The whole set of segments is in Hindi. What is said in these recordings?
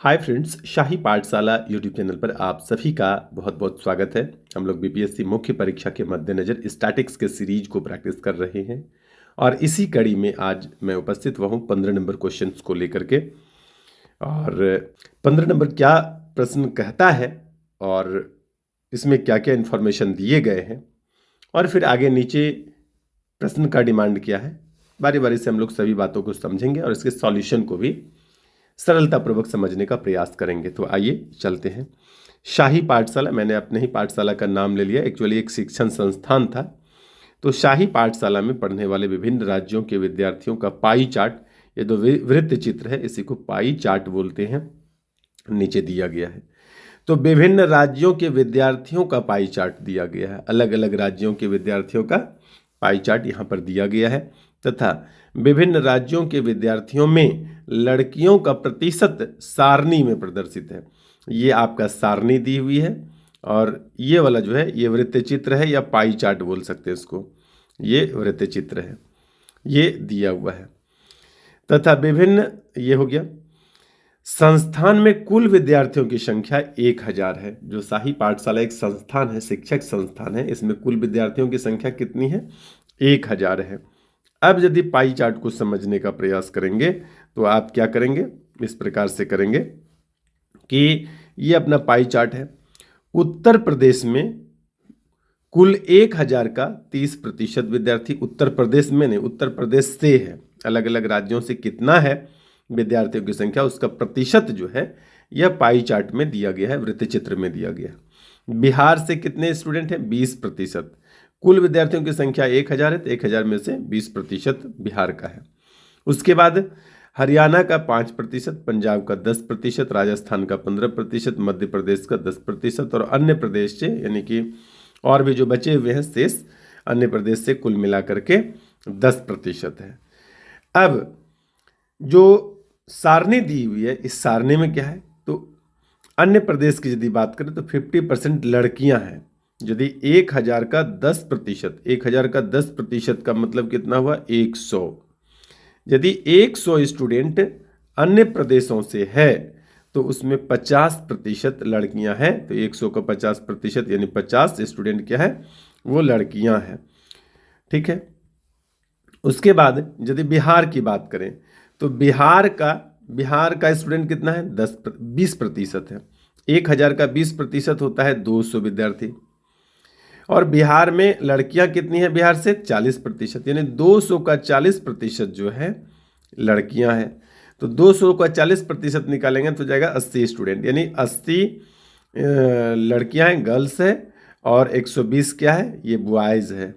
हाय फ्रेंड्स, शाही पाठशाला यूट्यूब चैनल पर आप सभी का बहुत बहुत स्वागत है। हम लोग बीपीएससी मुख्य परीक्षा के मद्देनज़र स्टैटिक्स के सीरीज को प्रैक्टिस कर रहे हैं और इसी कड़ी में आज मैं उपस्थित हुआ हूँ 15 नंबर क्वेश्चंस को लेकर के। और 15 नंबर क्या प्रश्न कहता है और इसमें क्या क्या इन्फॉर्मेशन दिए गए हैं और फिर आगे नीचे प्रश्न का डिमांड क्या है, बारी बारी से हम लोग सभी बातों को समझेंगे और इसके सॉल्यूशन को भी सरलतापूर्वक समझने का प्रयास करेंगे। तो आइए चलते हैं। शाही पाठशाला, मैंने अपने ही पाठशाला का नाम ले लिया, एक्चुअली एक शिक्षण संस्थान था। तो शाही पाठशाला में पढ़ने वाले विभिन्न राज्यों के विद्यार्थियों का पाई चार्ट, ये जो वृत्त चित्र है इसी को पाई चार्ट बोलते हैं, नीचे दिया गया है। तो विभिन्न राज्यों के विद्यार्थियों का पाई चार्ट दिया गया है, अलग अलग राज्यों के विद्यार्थियों का पाई चार्ट यहाँ पर दिया गया है तथा विभिन्न राज्यों के विद्यार्थियों में लड़कियों का प्रतिशत सारणी में प्रदर्शित है। ये आपका सारणी दी हुई है और ये वाला जो है ये वृत्त चित्र है या पाई चार्ट बोल सकते हैं इसको, ये वृत्त चित्र है, ये दिया हुआ है तथा विभिन्न, ये हो गया। संस्थान में कुल विद्यार्थियों की संख्या 1000 है। जो शाही पाठशाला एक संस्थान है, शिक्षक संस्थान है, इसमें कुल विद्यार्थियों की संख्या कितनी है? 1000 है। अब यदि पाई चार्ट को समझने का प्रयास करेंगे तो आप क्या करेंगे, इस प्रकार से करेंगे कि ये अपना पाई चार्ट है। उत्तर प्रदेश में कुल 1000 का 30% विद्यार्थी उत्तर प्रदेश में नहीं, उत्तर प्रदेश से है। अलग अलग राज्यों से कितना है विद्यार्थियों की संख्या, उसका प्रतिशत जो है यह पाई चार्ट में दिया गया है, वृत्त चित्र में दिया गया। बिहार से कितने स्टूडेंट हैं? 20%। कुल विद्यार्थियों की संख्या 1000 है तो 1000 में से 20% बिहार का है। उसके बाद हरियाणा का 5%, पंजाब का 10%, राजस्थान का 15%, मध्य प्रदेश का 10% और अन्य प्रदेश से, यानी कि और भी जो बचे हुए हैं शेष अन्य प्रदेश से कुल मिलाकर के 10% है। अब जो सारणी दी हुई है, इस सारणी में क्या है, तो अन्य प्रदेश की यदि बात करें तो 50% लड़कियां हैं। यदि 1000 का 10%, 1000 का 10% का मतलब कितना हुआ? 100। यदि 100 स्टूडेंट अन्य प्रदेशों से है तो उसमें 50% लड़कियां हैं। तो 100 का 50% यानी 50 स्टूडेंट क्या है, वो लड़कियां हैं। ठीक है। उसके बाद यदि बिहार की बात करें तो बिहार का स्टूडेंट कितना है? 20% है। 1000 का 20% होता है 200 विद्यार्थी। और बिहार में लड़कियां कितनी हैं? बिहार से 40%, यानी 200 का 40% जो है लड़कियां हैं। तो 200 का 40% निकालेंगे तो जाएगा 80 स्टूडेंट, यानी 80 लड़कियां हैं, गर्ल्स है, और 120 क्या है? ये बॉयज है।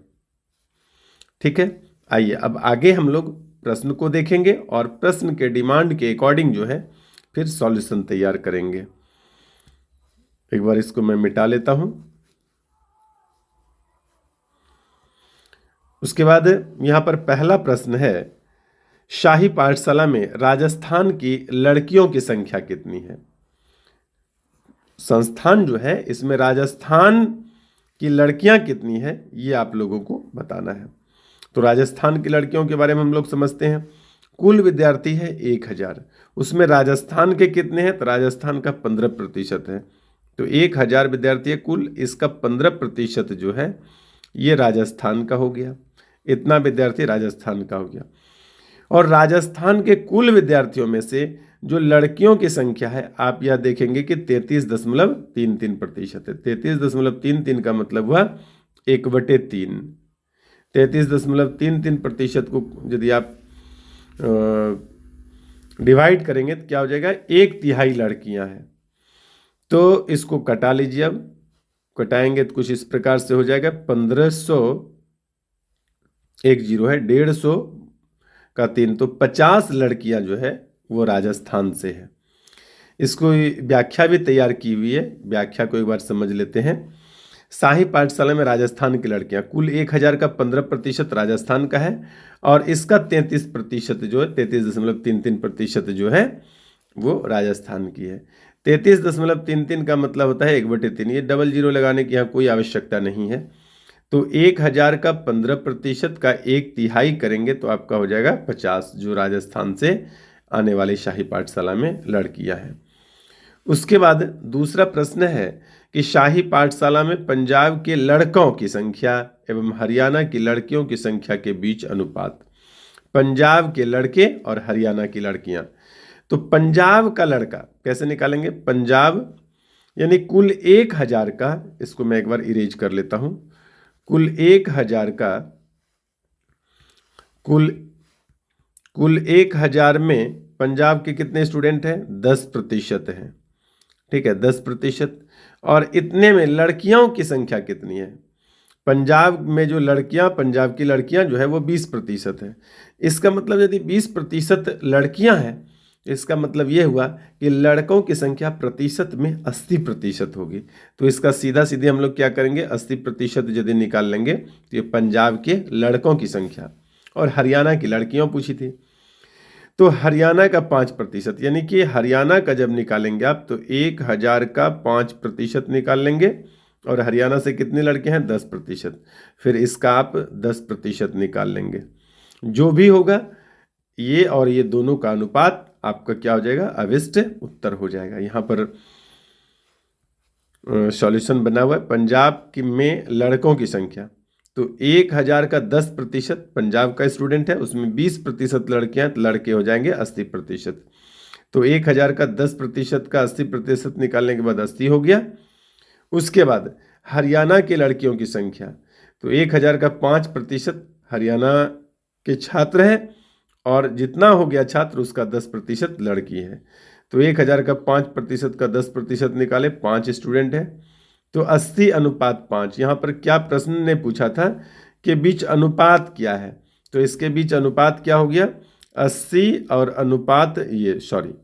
ठीक है। आइए अब आगे हम लोग प्रश्न को देखेंगे और प्रश्न के डिमांड के अकॉर्डिंग जो है फिर सॉल्यूशन तैयार करेंगे। एक बार इसको मैं मिटा लेता हूं। उसके बाद यहां पर पहला प्रश्न है, शाही पाठशाला में राजस्थान की लड़कियों की संख्या कितनी है? संस्थान जो है इसमें राजस्थान की लड़कियां कितनी है ये आप लोगों को बताना है। तो राजस्थान की लड़कियों के बारे में हम लोग समझते हैं। कुल विद्यार्थी है 1000, उसमें राजस्थान के कितने हैं? तो राजस्थान का 15% है। तो 1000 विद्यार्थी है कुल, इसका 15% जो है ये राजस्थान का हो गया। इतना विद्यार्थी राजस्थान का हो गया। और राजस्थान के कुल विद्यार्थियों में से जो लड़कियों की संख्या है, आप यह देखेंगे कि 33.33% है। 33.33 का मतलब हुआ 1/3। 33.33% को यदि आप डिवाइड करेंगे तो क्या हो जाएगा? 1/3 लड़कियां हैं। तो इसको कटा लीजिए। अब कटाएंगे तो कुछ इस प्रकार से हो जाएगा 1500, 10 है, 150 का 3, तो 50 लड़कियां जो है वो राजस्थान से है। इसको व्याख्या भी तैयार की हुई है, व्याख्या को एक बार समझ लेते हैं। शाही पाठशाला में राजस्थान की लड़कियां, कुल 1000 का 15% राजस्थान का है और इसका 33% जो है, 33.33% जो है वो राजस्थान की है। 33.33 का मतलब होता है 1/3। ये डबल जीरो लगाने की यहाँ कोई आवश्यकता नहीं है। तो 1000 का 15% का 1/3 करेंगे तो आपका हो जाएगा 50, जो राजस्थान से आने वाली शाही पाठशाला में लड़कियां हैं। उसके बाद दूसरा प्रश्न है कि शाही पाठशाला में पंजाब के लड़कों की संख्या एवं हरियाणा की लड़कियों की संख्या के बीच अनुपात। पंजाब के लड़के और हरियाणा की लड़कियां। तो पंजाब का लड़का कैसे निकालेंगे? पंजाब यानी कुल 1000 का, इसको मैं एक बार इरेज कर लेता हूं, कुल 1000 का, कुल 1000 में पंजाब के कितने स्टूडेंट हैं? 10% हैं। ठीक है, 10%। और इतने में लड़कियों की संख्या कितनी है? पंजाब में जो लड़कियां, पंजाब की लड़कियां जो है वो 20% है। इसका मतलब यदि 20% लड़कियां हैं, इसका मतलब ये हुआ कि लड़कों की संख्या प्रतिशत में 80% होगी। तो इसका सीधा सीधे हम लोग क्या करेंगे? 80% यदि निकाल लेंगे तो ये पंजाब के लड़कों की संख्या। और हरियाणा की लड़कियों पूछी थी, तो हरियाणा का 5%, यानी कि हरियाणा का जब निकालेंगे आप तो 1000 का 5% निकाल लेंगे। और हरियाणा से कितने लड़के हैं? 10%। फिर इसका आप 10% निकाल लेंगे। जो भी होगा ये और ये दोनों का अनुपात आपका क्या हो जाएगा? अविष्ट उत्तर हो जाएगा। यहाँ पर सॉल्यूशन बना हुआ है। पंजाब में लड़कों की संख्या, तो 1000 का 10% पंजाब का स्टूडेंट है, उसमें 20% लड़कियां, तो लड़के हो जाएंगे 80%। तो 1000 का 10% का 80% निकालने के बाद 80 हो गया। उसके बाद हरियाणा के लड़कियों की संख्या, तो 1000 का 5% हरियाणा के छात्र हैं, और जितना हो गया छात्र उसका 10% लड़की है। तो 1000 का 5% का 10% निकाले, 5 स्टूडेंट है, तो 80:5। यहाँ पर क्या प्रश्न ने पूछा था कि बीच अनुपात क्या है? तो इसके बीच अनुपात क्या हो गया? 80 और अनुपात ये, सॉरी,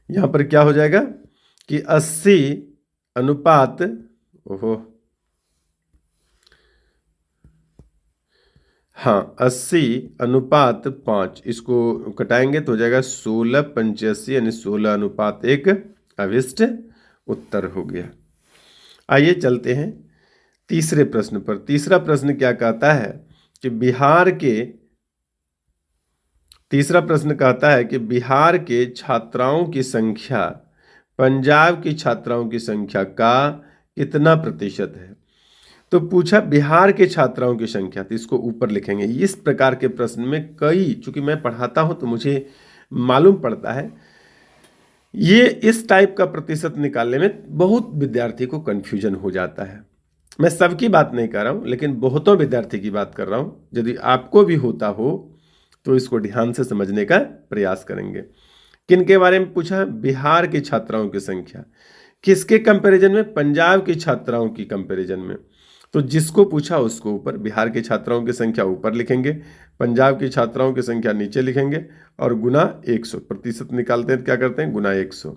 यहाँ पर क्या हो जाएगा कि 80 अनुपात, ओहो हाँ, 80:5, इसको कटाएंगे तो हो जाएगा 16:85, यानी 16:1 अविष्ट उत्तर हो गया। आइए चलते हैं तीसरे प्रश्न पर। तीसरा प्रश्न क्या कहता है कि तीसरा प्रश्न कहता है कि बिहार के छात्राओं की संख्या पंजाब की छात्राओं की संख्या का कितना प्रतिशत है? तो पूछा बिहार के छात्राओं की संख्या, तो इसको ऊपर लिखेंगे। इस प्रकार के प्रश्न में चूंकि मैं पढ़ाता हूं तो मुझे मालूम पड़ता है, ये इस टाइप का प्रतिशत निकालने में बहुत विद्यार्थी को कंफ्यूजन हो जाता है। मैं सबकी बात नहीं कर रहा हूं, लेकिन बहुतों विद्यार्थी की बात कर रहा हूं। यदि आपको भी होता हो तो इसको ध्यान से समझने का प्रयास करेंगे। किन के बारे में पूछा? बिहार की छात्राओं की संख्या। किसके कंपैरिजन में? पंजाब की छात्राओं की कंपैरिजन में। तो जिसको पूछा उसको ऊपर, बिहार की छात्राओं की संख्या ऊपर लिखेंगे, पंजाब की छात्राओं की संख्या नीचे लिखेंगे, और गुना 100 प्रतिशत निकालते हैं तो क्या करते हैं? गुना 100।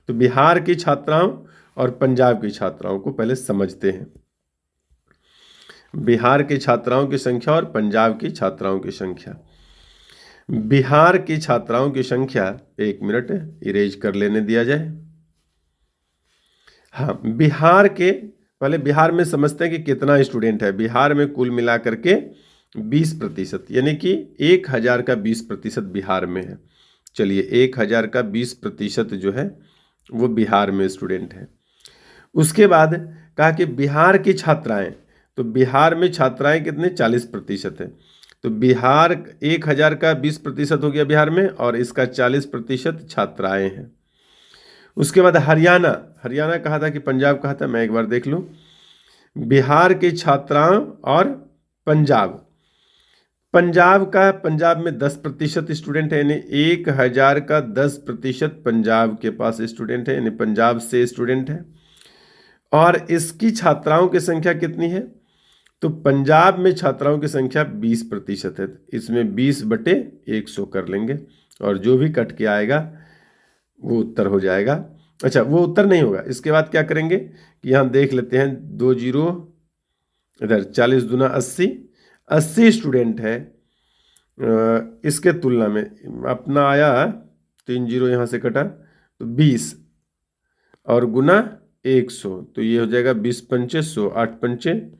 तो बिहार की छात्राओं और पंजाब की छात्राओं को पहले समझते हैं। बिहार की छात्राओं की संख्या और पंजाब की छात्राओं की संख्या। बिहार की छात्राओं की संख्या, 1 मिनट इरेज कर लेने दिया जाए। हाँ, पहले बिहार में समझते हैं कि कितना स्टूडेंट है। बिहार में कुल मिलाकर के 20%, यानी कि 1000 का 20% बिहार में है। चलिए, 1000 का 20% जो है वो बिहार में स्टूडेंट है। उसके बाद कहा कि बिहार की छात्राएं, तो बिहार में छात्राएं कितने? 40% है। तो बिहार 1000 का 20% हो गया बिहार में, और इसका 40% छात्राएं हैं। उसके बाद हरियाणा कहा था कि पंजाब कहा था, मैं एक बार देख लूं। बिहार की छात्राओं और पंजाब में 10% स्टूडेंट है, यानी 1000 का 10% पंजाब के पास स्टूडेंट है, यानी पंजाब से स्टूडेंट है। और इसकी छात्राओं की संख्या कितनी है? तो पंजाब में छात्राओं की संख्या 20% है, इसमें 20/100 कर लेंगे, और जो भी कट के आएगा वो उत्तर हो जाएगा। अच्छा, वो उत्तर नहीं होगा। इसके बाद क्या करेंगे कि यहाँ देख लेते हैं, 2 जीरो इधर, 40 दूना 80 स्टूडेंट है। इसके तुलना में अपना आया 3 जीरो, यहाँ से कटा तो 20, और गुना 100, तो ये हो जाएगा 20×5 100, 8×5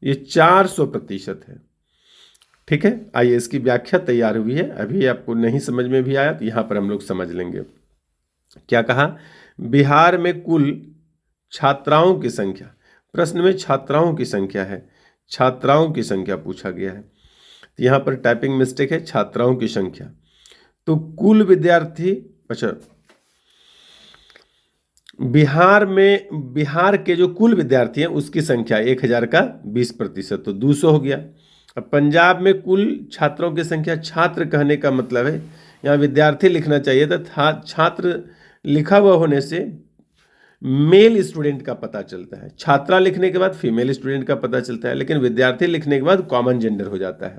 ये 400% है। ठीक है, आइए इसकी व्याख्या तैयार हुई है, अभी आपको नहीं समझ में भी आया तो यहाँ पर हम लोग समझ लेंगे। क्या कहा? बिहार में कुल छात्राओं की संख्या, प्रश्न में छात्राओं की संख्या है, छात्राओं की संख्या पूछा गया है। यहाँ पर टाइपिंग मिस्टेक है, छात्राओं की संख्या। तो कुल विद्यार्थी, अच्छा, बिहार के जो कुल विद्यार्थी हैं उसकी संख्या 1000 का 20% तो 200 हो गया। अब पंजाब में कुल छात्रों की संख्या, छात्र कहने का मतलब है, यहाँ विद्यार्थी लिखना चाहिए था, छात्र लिखा हुआ होने से मेल स्टूडेंट का पता चलता है, छात्रा लिखने के बाद फीमेल स्टूडेंट का पता चलता है, लेकिन विद्यार्थी लिखने के बाद कॉमन जेंडर हो जाता है।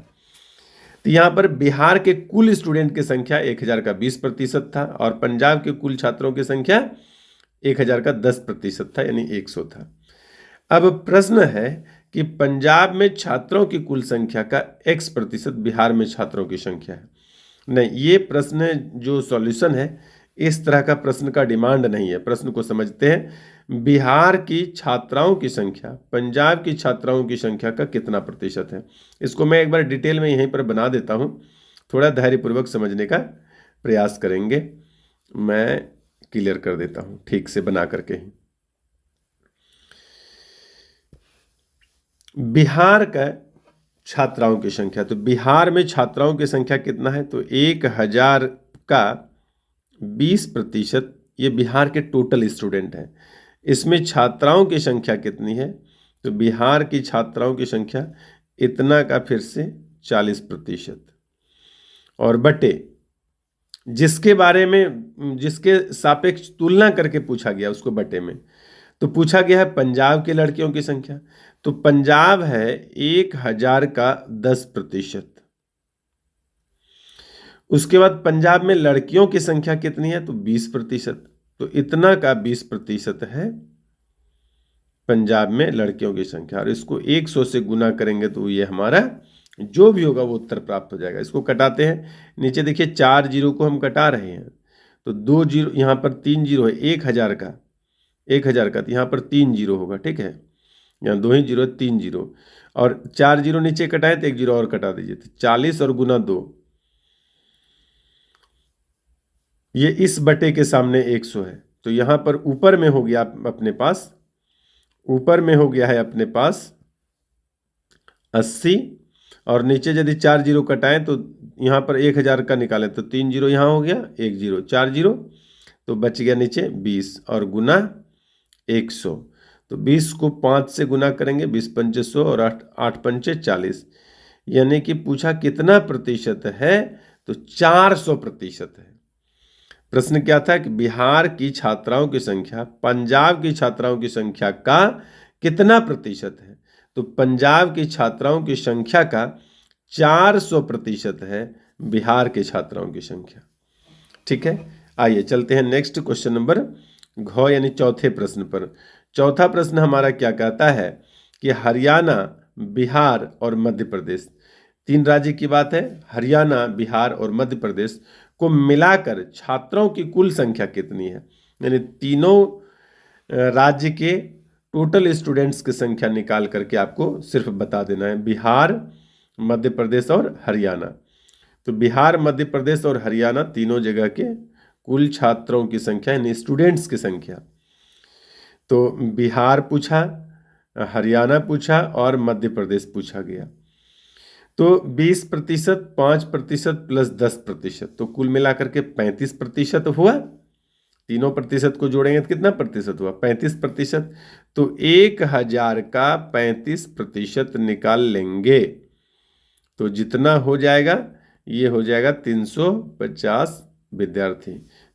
तो यहाँ पर बिहार के कुल स्टूडेंट की संख्या 1000 का 20% था और पंजाब के कुल छात्रों की संख्या 1000 का 10% था, यानी 100 था। अब प्रश्न है कि पंजाब में छात्रों की कुल संख्या का X% बिहार में छात्रों की संख्या है। नहीं, ये प्रश्न जो सॉल्यूशन है, इस तरह का प्रश्न का डिमांड नहीं है। प्रश्न को समझते हैं, बिहार की छात्राओं की संख्या पंजाब की छात्राओं की संख्या का कितना प्रतिशत है। इसको मैं एक बार डिटेल में यहीं पर बना देता हूँ, थोड़ा धैर्यपूर्वक समझने का प्रयास करेंगे। मैं क्लियर कर देता हूँ ठीक से बना करके ही। बिहार का छात्राओं की संख्या, तो बिहार में छात्राओं की संख्या कितना है, तो 1000 का 20%, ये बिहार के टोटल स्टूडेंट हैं। इसमें छात्राओं की संख्या कितनी है, तो बिहार की छात्राओं की संख्या इतना का फिर से 40% और बटे जिसके बारे में, जिसके सापेक्ष तुलना करके पूछा गया उसको बटे में। तो पूछा गया है पंजाब के लड़कियों की संख्या, तो पंजाब है 1000 का 10%। उसके बाद पंजाब में लड़कियों की संख्या कितनी है, तो 20%। तो इतना का 20% है पंजाब में लड़कियों की संख्या, और इसको 100 से गुना करेंगे तो ये हमारा जो भी होगा वो उत्तर प्राप्त हो जाएगा। इसको कटाते हैं, नीचे देखिए 4 जीरो को हम कटा रहे हैं, तो 2 जीरो, यहाँ पर 3 जीरो है, 1000 का, 1000 का, तो यहाँ पर 3 जीरो होगा, ठीक है, यहाँ 2 ही जीरो, 3 जीरो, और 4 जीरो नीचे कटाए तो 1 जीरो और कटा दीजिए, तो 40 और गुना 2, ये इस बटे के सामने 100 है। तो यहाँ पर ऊपर में हो गया अपने पास, ऊपर में हो गया है अपने पास 80, और नीचे यदि 4 जीरो कटाएं तो यहाँ पर 1000 का निकालें तो 3 जीरो यहाँ हो गया, 1 जीरो, 4 जीरो, तो बच गया नीचे 20 और गुना 100। तो 20 को 5 से गुना करेंगे, 20 पंचे 100 और 8 पंचे 40, यानी कि पूछा कितना प्रतिशत है, तो 400% है। प्रश्न क्या था कि बिहार की छात्राओं की संख्या पंजाब की छात्राओं की संख्या का कितना प्रतिशत है, तो पंजाब की छात्राओं की संख्या का 400% है बिहार के छात्राओं की संख्या। ठीक है, आइए चलते हैं नेक्स्ट क्वेश्चन नंबर घ यानी चौथे प्रश्न पर। चौथा प्रश्न हमारा क्या कहता है कि हरियाणा, बिहार और मध्य प्रदेश, 3 राज्य की बात है, हरियाणा, बिहार और मध्य प्रदेश को मिलाकर छात्रों की कुल संख्या कितनी है, यानी तीनों राज्य के टोटल स्टूडेंट्स की संख्या निकाल करके आपको सिर्फ बता देना है, बिहार, मध्य प्रदेश और हरियाणा। तो बिहार, मध्य प्रदेश और हरियाणा तीनों जगह के कुल छात्रों की संख्या यानी स्टूडेंट्स की संख्या। तो बिहार पूछा, हरियाणा पूछा और मध्य प्रदेश पूछा गया। तो 20%, 5% प्लस 10%, तो कुल मिलाकर के 35% हुआ। तीनों प्रतिशत को जोड़ेंगे तो कितना प्रतिशत हुआ, 35%। तो 1000 का 35% निकाल लेंगे तो जितना हो जाएगा, ये हो जाएगा 350 विद्यार्थी।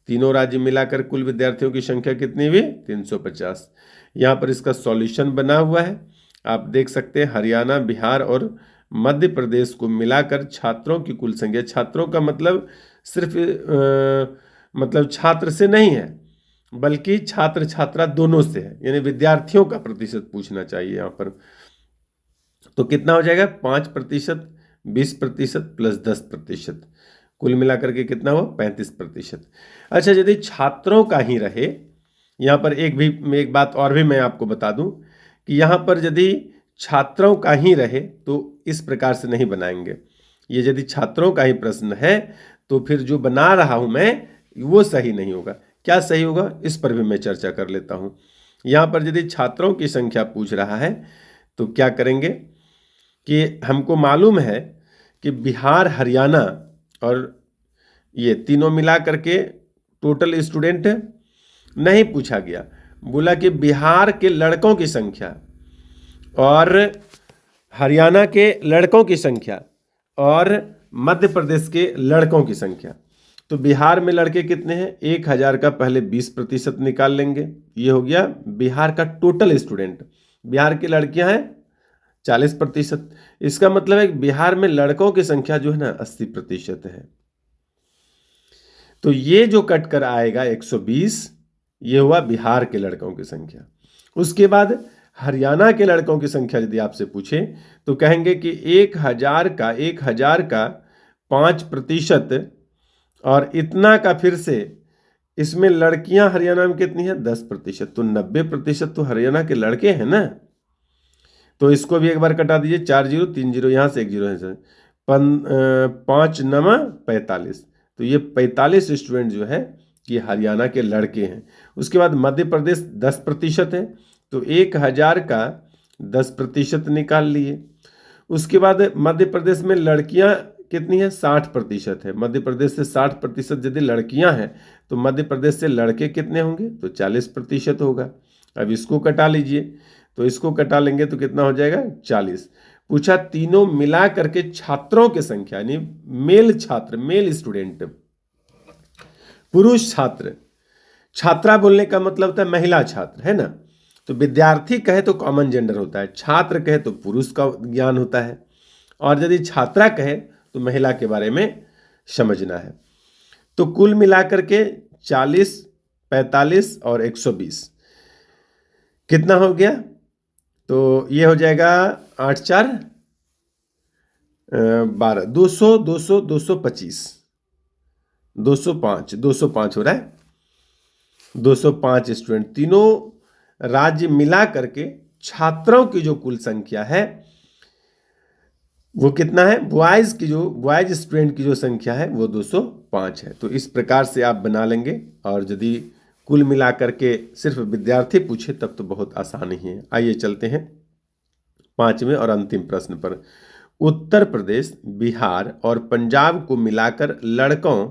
तीनों राज्य मिलाकर कुल विद्यार्थियों की संख्या कितनी हुई, 350। यहाँ पर इसका सॉल्यूशन बना हुआ है, आप देख सकते हैं। हरियाणा, बिहार और मध्य प्रदेश को मिलाकर छात्रों की कुल संख्या, छात्रों का मतलब सिर्फ मतलब छात्र से नहीं है, बल्कि छात्र छात्रा दोनों से है, यानी विद्यार्थियों का प्रतिशत पूछना चाहिए यहाँ पर। तो कितना हो जाएगा, 5%, 20% प्लस 10%, कुल मिलाकर के कितना हुआ, 35%। अच्छा, यदि छात्रों का ही रहे, यहाँ पर एक बात और भी मैं आपको बता दूं कि यहाँ पर यदि छात्रों का ही रहे तो इस प्रकार से नहीं बनाएंगे। ये यदि छात्रों का ही प्रश्न है तो फिर जो बना रहा हूं मैं वो सही नहीं होगा। क्या सही होगा, इस पर भी मैं चर्चा कर लेता हूँ। यहाँ पर यदि छात्रों की संख्या पूछ रहा है तो क्या करेंगे कि हमको मालूम है कि बिहार, हरियाणा और ये तीनों मिला करके टोटल स्टूडेंट नहीं पूछा गया। बोला कि बिहार के लड़कों की संख्या और हरियाणा के लड़कों की संख्या और मध्य प्रदेश के लड़कों की संख्या। तो बिहार में लड़के कितने हैं, 1000 का पहले 20% निकाल लेंगे, ये हो गया बिहार का टोटल स्टूडेंट। बिहार की लड़कियां हैं 40%, इसका मतलब है कि बिहार में लड़कों की संख्या जो है ना 80% है। तो ये जो कट कर आएगा 120, ये हुआ बिहार के लड़कों की संख्या। उसके बाद हरियाणा के लड़कों की संख्या यदि आपसे पूछे तो कहेंगे कि 1000 का 5% और इतना का फिर से, इसमें लड़कियां हरियाणा में कितनी है 10%, तो 90% तो हरियाणा के लड़के हैं ना। तो इसको भी एक बार कटा दीजिए, 4 0 3 0 यहाँ से 1 0 है सर, 5 9 45, तो ये 45 स्टूडेंट जो है ये हरियाणा के लड़के हैं। उसके बाद मध्य प्रदेश 10% है, तो 1000 का 10% निकाल लिए। उसके बाद मध्य प्रदेश में लड़कियां कितनी है 60% है, मध्य प्रदेश से 60% यदि लड़कियां हैं तो मध्य प्रदेश से लड़के कितने होंगे, तो 40% होगा। अब इसको कटा लीजिए, तो इसको कटा लेंगे तो कितना हो जाएगा 40। पूछा तीनों मिला करके छात्रों की संख्या, यानी मेल छात्र, मेल स्टूडेंट, पुरुष छात्र। छात्रा बोलने का मतलब होता है महिला छात्र, है ना। तो विद्यार्थी कहे तो कॉमन जेंडर होता है, छात्र कहे तो पुरुष का ज्ञान होता है, और यदि छात्रा कहे तो महिला के बारे में समझना है। तो कुल मिलाकर के 40, 45 और 120 कितना हो गया, तो ये हो जाएगा 8 4 12, 200 200 225, 205 हो रहा है। 205 स्टूडेंट, तीनों राज्य मिला करके छात्रों की जो कुल संख्या है वो कितना है, बॉयज स्टूडेंट की जो संख्या है वो 205 है। तो इस प्रकार से आप बना लेंगे, और यदि कुल मिलाकर के सिर्फ विद्यार्थी पूछे तब तो बहुत आसान ही है। आइए चलते हैं 5वें और अंतिम प्रश्न पर। उत्तर प्रदेश, बिहार और पंजाब को मिलाकर लड़कों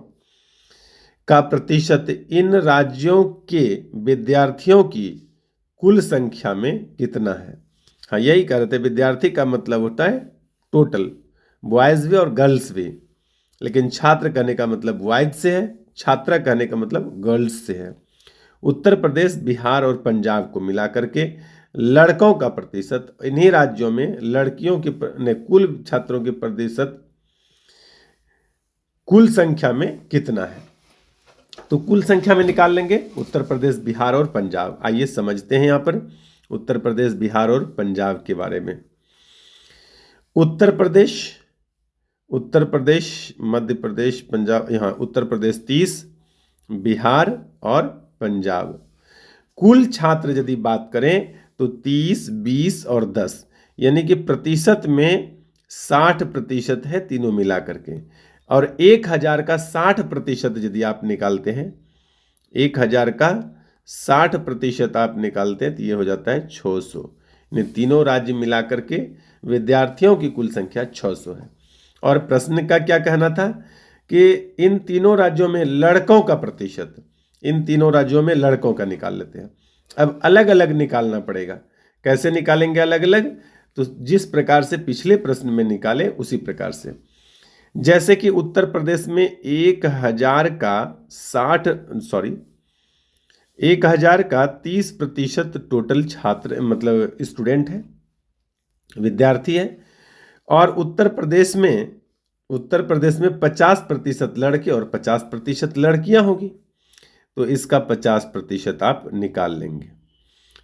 का प्रतिशत इन राज्यों के विद्यार्थियों की कुल संख्या में कितना है। हाँ, यही कह रहे थे, विद्यार्थी का मतलब होता है टोटल, बॉयज भी और गर्ल्स भी, लेकिन छात्र कहने का मतलब बॉयज से है, छात्रा कहने का मतलब गर्ल्स से है। उत्तर प्रदेश, बिहार और पंजाब को मिलाकर के लड़कों का प्रतिशत इन्हीं राज्यों में लड़कियों की कुल छात्रों के प्रतिशत कुल संख्या में कितना है। तो कुल संख्या में निकाल लेंगे उत्तर प्रदेश, बिहार और पंजाब। आइए समझते हैं यहाँ पर उत्तर प्रदेश, बिहार और पंजाब के बारे में। उत्तर प्रदेश, मध्य प्रदेश, पंजाब, यहाँ उत्तर प्रदेश 30, बिहार और पंजाब। कुल छात्र यदि बात करें तो 30, 20 और 10, यानी कि प्रतिशत में 60% है तीनों मिला करके। और 1000 का 60% यदि आप निकालते हैं, 1000 का 60% आप निकालते हैं तो ये हो जाता है 600। यानी तीनों राज्य मिला करके विद्यार्थियों की कुल संख्या 600 है। और प्रश्न का क्या कहना था कि इन तीनों राज्यों में लड़कों का प्रतिशत, इन तीनों राज्यों में लड़कों का निकाल लेते हैं। अब अलग अलग निकालना पड़ेगा। कैसे निकालेंगे अलग अलग, तो जिस प्रकार से पिछले प्रश्न में निकाले उसी प्रकार से। जैसे कि उत्तर प्रदेश में 1000 का 30% टोटल छात्र मतलब स्टूडेंट है, विद्यार्थी है, और उत्तर प्रदेश में 50% लड़के और 50% लड़कियां होगी, तो इसका 50% आप निकाल लेंगे।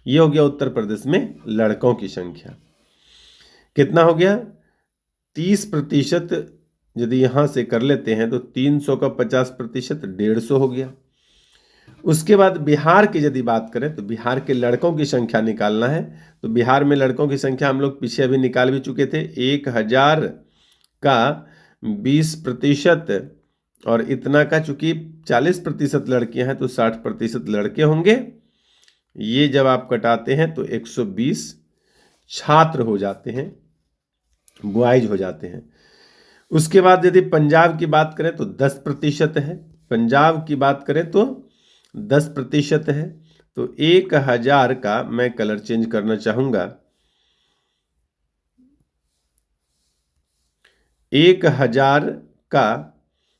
ये हो गया उत्तर प्रदेश में लड़कों की संख्या। कितना हो गया 30%, यदि यहां से कर लेते हैं तो 300 का 50% 150 हो गया। उसके बाद बिहार की यदि बात करें तो बिहार के लड़कों की संख्या निकालना है। तो बिहार में लड़कों की संख्या हम लोग पीछे अभी निकाल भी चुके थे। 1000 का 20% और इतना का चूंकि 40% लड़कियां हैं तो 60% लड़के होंगे। ये जब आप कटाते हैं तो 120 छात्र हो जाते हैं, बॉयज हो जाते हैं। उसके बाद यदि पंजाब की बात करें तो 10% है। पंजाब की बात करें तो 10% है। तो 1000 का मैं कलर चेंज करना चाहूंगा। 1000 का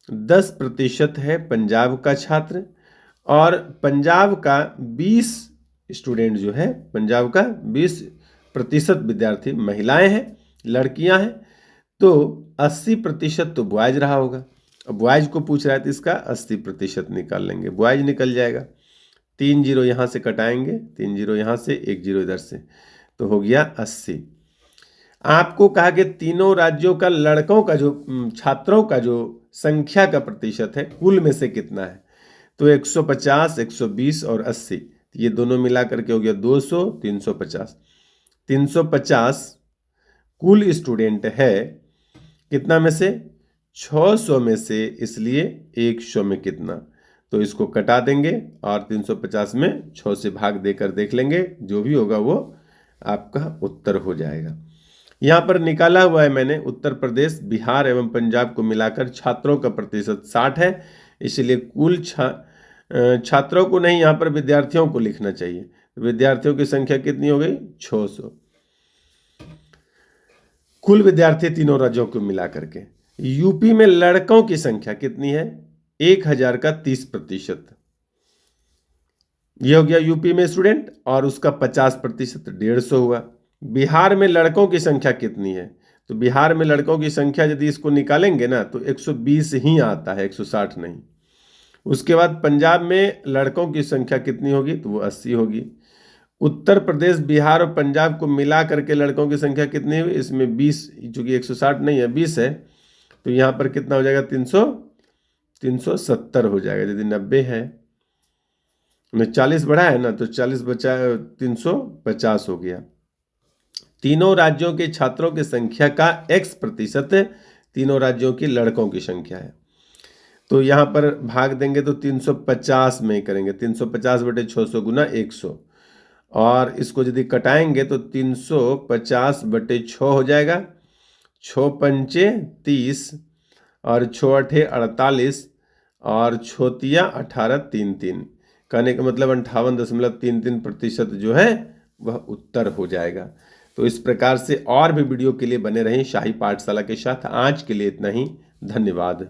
10% है पंजाब का छात्र, और पंजाब का 20 स्टूडेंट जो है, पंजाब का 20% विद्यार्थी महिलाएं हैं, लड़कियां हैं। तो 80% तो बॉयज रहा होगा। अब बॉयज को पूछ रहा है तो इसका 80% निकाल लेंगे, बॉयज निकल जाएगा। 3 जीरो यहाँ से कटाएंगे, 3 जीरो यहाँ से, 1 जीरो इधर से, तो हो गया 80। आपको कहा कि तीनों राज्यों का लड़कों का जो छात्रों का जो संख्या का प्रतिशत है कुल में से कितना है, तो 150, 120 और 80, ये दोनों मिला करके हो गया 200, 350। 350 कुल स्टूडेंट है कितना में से, 600 में से, इसलिए 100 में कितना, तो इसको कटा देंगे और 350 में 6 से भाग देकर देख लेंगे, जो भी होगा वो आपका उत्तर हो जाएगा। यहाँ पर निकाला हुआ है मैंने, उत्तर प्रदेश, बिहार एवं पंजाब को मिलाकर छात्रों का प्रतिशत 60 है, इसलिए कुल छात्रों को नहीं, यहाँ पर विद्यार्थियों को लिखना चाहिए। विद्यार्थियों की संख्या कितनी हो गई, 600। कुल विद्यार्थी तीनों राज्यों को मिला करके। यूपी में लड़कों की संख्या कितनी है, 1000 का 30%, यह हो गया यूपी में स्टूडेंट, और उसका 50% 150 हुआ। बिहार में लड़कों की संख्या कितनी है, तो बिहार में लड़कों की संख्या यदि इसको निकालेंगे ना तो 120 ही आता है, 160 नहीं। उसके बाद पंजाब में लड़कों की संख्या कितनी होगी, तो वो 80 होगी। उत्तर प्रदेश, बिहार और पंजाब को मिला करके लड़कों की संख्या कितनी हुई, इसमें 20, चूंकि 160 नहीं है 20 है, तो यहाँ पर कितना हो जाएगा, 370 हो जाएगा। यदि 90 है, 40 बढ़ा है ना, तो 40 बचा 350 हो गया। तीनों राज्यों के छात्रों की संख्या का X% तीनों राज्यों की लड़कों की संख्या है। तो यहाँ पर भाग देंगे तो 350 में करेंगे, 350 बटे 600 गुना 100, और इसको यदि कटाएंगे तो 350 बटे 6 हो जाएगा, 6 पंचे 30 और 6 अठे 48 और 6 तिया 18, 3 3, कहने का मतलब 58.33% जो है वह उत्तर हो जाएगा। तो इस प्रकार से और भी वीडियो के लिए बने रहें शाही पाठशाला के साथ। आज के लिए इतना ही, धन्यवाद।